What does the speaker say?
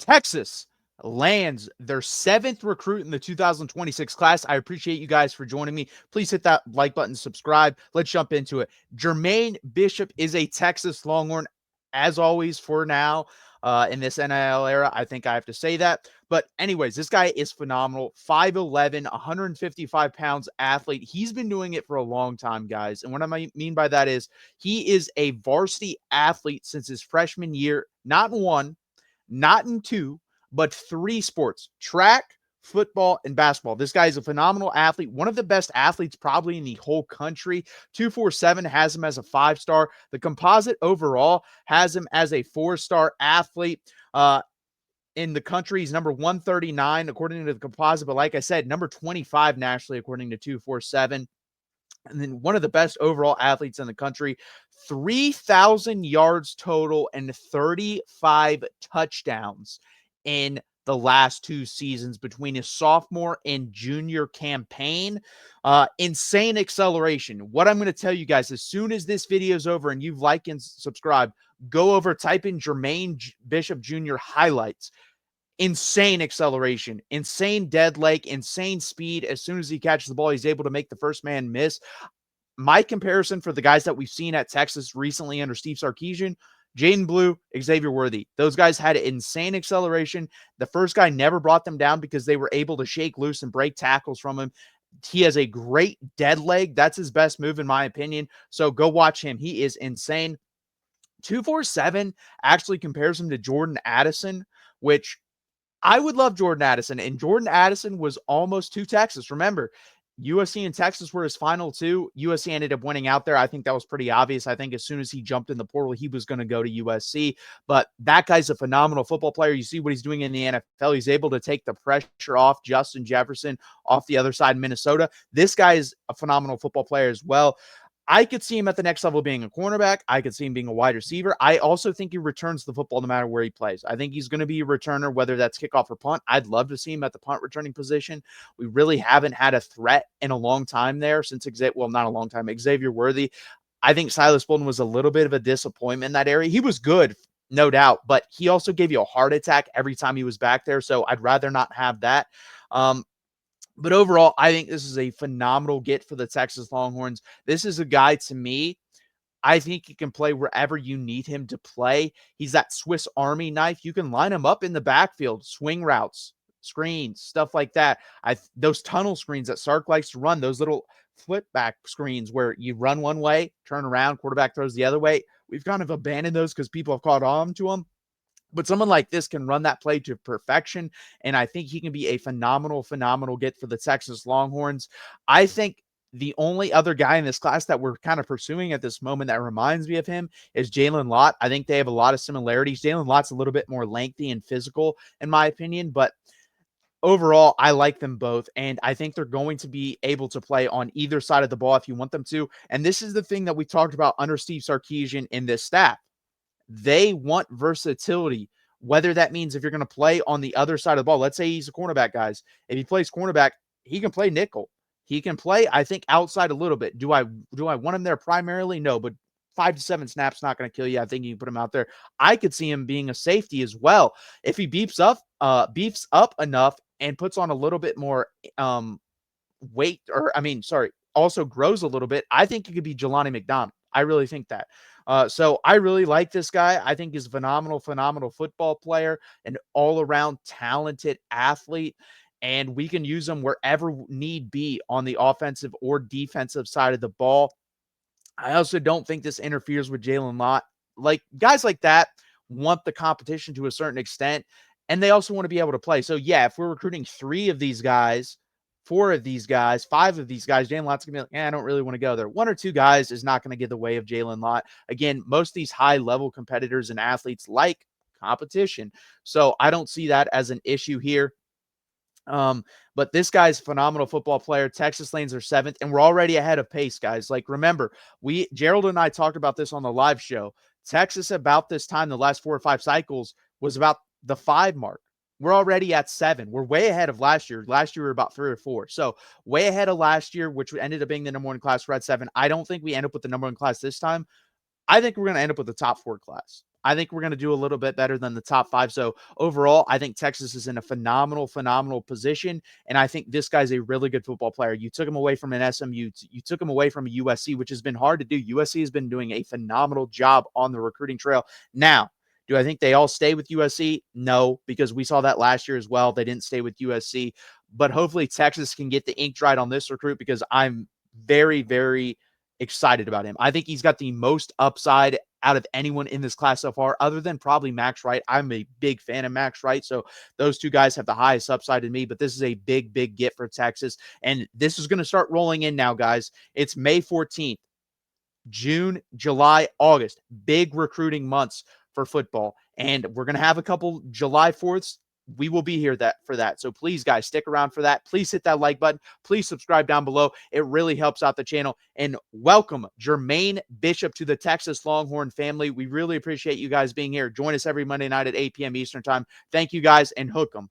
Texas lands their 7th recruit in the 2026 class. I appreciate you guys for joining me. Please hit that like button, subscribe. Let's jump into it. Jermaine Bishop is a Texas Longhorn, as always, for now. In this NIL era, I think I have to say that. But anyways, this guy is phenomenal. 5'11", 155 pounds athlete. He's been doing it for a long time, guys. And what I mean by that is he is a varsity athlete since his freshman year, not in one, not in two, but three sports: track, football, and basketball. This guy is a phenomenal athlete, one of the best athletes probably in the whole country. 247 has him as a 5-star. The composite overall has him as a 4-star athlete. In the country, he's number 139 according to the composite, but like I said, number 25 nationally according to 247. And then one of the best overall athletes in the country, 3,000 yards total and 35 touchdowns in the last 2 seasons between his sophomore and junior campaign. Insane acceleration. What I'm going to tell you guys, as soon as this video is over and you've liked and subscribed, go over, type in Jermaine Bishop Jr. highlights. Insane acceleration, insane dead leg, insane speed. As soon as he catches the ball, he's able to make the first man miss. My comparison for the guys that we've seen at Texas recently under Steve Sarkisian, Jaden Blue, Xavier Worthy. Those guys had insane acceleration. The first guy never brought them down because they were able to shake loose and break tackles from him. He has a great dead leg. That's his best move, in my opinion. So go watch him. He is insane. 247 actually compares him to Jordan Addison, which I would love Jordan Addison, and Jordan Addison was almost to Texas. Remember, USC and Texas were his final two. USC ended up winning out there. I think that was pretty obvious. I think as soon as he jumped in the portal, he was going to go to USC. But that guy's a phenomenal football player. You see what he's doing in the NFL. He's able to take the pressure off Justin Jefferson off the other side, Minnesota. This guy is a phenomenal football player as well. I could see him at the next level being a cornerback. I could see him being a wide receiver. I also think he returns the football no matter where he plays. I think he's going to be a returner, whether that's kickoff or punt. I'd love to see him at the punt returning position. We really haven't had a threat in a long time there since, well, not a long time, Xavier Worthy. I think Silas Bolden was a little bit of a disappointment in that area. He was good, no doubt, but he also gave you a heart attack every time he was back there, so I'd rather not have that. But overall, I think this is a phenomenal get for the Texas Longhorns. This is a guy, to me, I think he can play wherever you need him to play. He's that Swiss Army knife. You can line him up in the backfield, swing routes, screens, stuff like that. Those tunnel screens that Sark likes to run, those little flip back screens where you run one way, turn around, quarterback throws the other way. We've kind of abandoned those because people have caught on to them. But someone like this can run that play to perfection, and I think he can be a phenomenal get for the Texas Longhorns. I think the only other guy in this class that we're kind of pursuing at this moment that reminds me of him is Jalen Lott. I think they have a lot of similarities. Jalen Lott's a little bit more lengthy and physical, in my opinion, but overall, I like them both, and I think they're going to be able to play on either side of the ball if you want them to. And this is the thing that we talked about under Steve Sarkisian in this staff. They want versatility, whether that means if you're going to play on the other side of the ball. Let's say he's a cornerback, guys. If he plays cornerback, he can play nickel. He can play, I think, outside a little bit. Do I want him there primarily? No, but 5 to 7 snaps not going to kill you. I think you can put him out there. I could see him being a safety as well if he beefs up enough and puts on a little bit more weight, also grows a little bit. I think he could be Jelani McDonald. I really think that. So I really like this guy. I think he's a phenomenal football player, an all-around talented athlete, and we can use him wherever need be on the offensive or defensive side of the ball. I also don't think this interferes with Jalen Lott. Like, guys like that want the competition to a certain extent, and they also want to be able to play. So, yeah, if we're recruiting 3 of these guys, 4 of these guys, 5 of these guys, Jalen Lott's going to be like, I don't really want to go there. 1 or 2 guys is not going to get the way of Jalen Lott. Again, most of these high-level competitors and athletes like competition. So I don't see that as an issue here. But this guy's a phenomenal football player. Texas lanes are 7th, and we're already ahead of pace, guys. Like, remember, Gerald and I talked about this on the live show. Texas, about this time, the last 4 or 5 cycles, was about the 5 mark. We're already at 7. We're way ahead of last year. Last year, we were about 3 or 4. So way ahead of last year, which ended up being the number 1 class. We're at 7. I don't think we end up with the number 1 class this time. I think we're going to end up with the top 4 class. I think we're going to do a little bit better than the top 5. So overall, I think Texas is in a phenomenal position. And I think this guy's a really good football player. You took him away from an SMU. You took him away from a USC, which has been hard to do. USC has been doing a phenomenal job on the recruiting trail. Now, do I think they all stay with USC? No, because we saw that last year as well. They didn't stay with USC. But hopefully Texas can get the ink dried on this recruit, because I'm very excited about him. I think he's got the most upside out of anyone in this class so far, other than probably Max Wright. I'm a big fan of Max Wright, so those two guys have the highest upside in me, but this is a big get for Texas, and this is going to start rolling in now, guys. It's May 14th. June, July, August, big recruiting months for football. And we're going to have a couple July 4ths. We will be here for that. So please, guys, stick around for that. Please hit that like button. Please subscribe down below. It really helps out the channel. And welcome Jermaine Bishop to the Texas Longhorn family. We really appreciate you guys being here. Join us every Monday night at 8 p.m. Eastern time. Thank you, guys, and hook 'em.